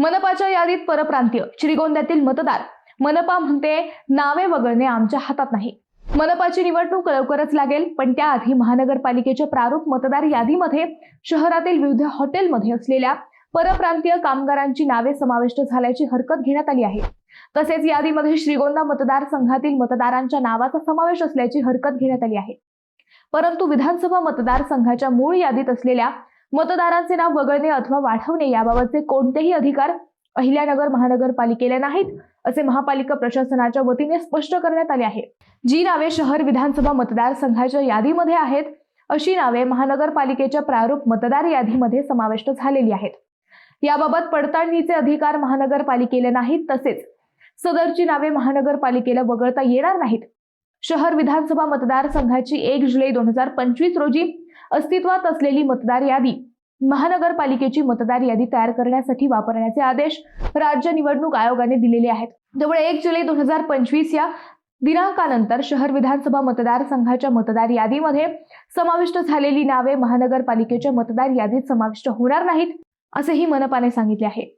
मनपाच्या यादीत परप्रांतीय, श्रीगोंद्यातील मतदार. मनपा म्हणते नावे वगळणे आमच्या हातात नाही. मनपाची निवडणूक लवकरच लागेल, पण त्याआधी महानगरपालिकेच्या प्रारूप मतदार यादीमध्ये शहरातील विविध हॉटेलमध्ये असलेल्या परप्रांतीय कामगारांची नावे समाविष्ट झाल्याची हरकत घेण्यात आली आहे. तसेच यादीमध्ये श्रीगोंदा मतदारसंघातील मतदारांच्या नावाचा समावेश असल्याची हरकत घेण्यात आली आहे. परंतु विधानसभा मतदारसंघाच्या मूळ यादीत असलेल्या मतदारांचे नाव वगळणे अथवा वाढवणे याबाबतचे कोणतेही अधिकार अहिल्यानगर महानगरपालिकेला नाहीत, असे महापालिका प्रशासनाच्या वतीने स्पष्ट करण्यात आले आहे. जी नावे शहर विधानसभा मतदारसंघाच्या यादीमध्ये आहेत, अशी नावे महानगरपालिकेच्या प्रारूप मतदार यादीमध्ये समाविष्ट झालेली आहेत. याबाबत पडताळणीचे अधिकार महानगरपालिकेला नाहीत. तसेच सदरची नावे महानगरपालिकेला वगळता येणार नाहीत. शहर विधानसभा मतदारसंघाची 1 जुलै 2025 रोजी अस्तित्वात असलेली मतदार यादी महानगरपालिकेची मतदार यादी तयार करण्यासाठी वापरण्याचे आदेश राज्य निवडणूक आयोगाने दिलेले आहेत. त्यामुळे 1 जुलै 2025 या दिनांकानंतर शहर विधानसभा मतदारसंघाच्या मतदार यादीमध्ये समाविष्ट झालेली नावे महानगरपालिकेच्या मतदार यादीत समाविष्ट होणार नाहीत, असेही मनपाने सांगितले आहे.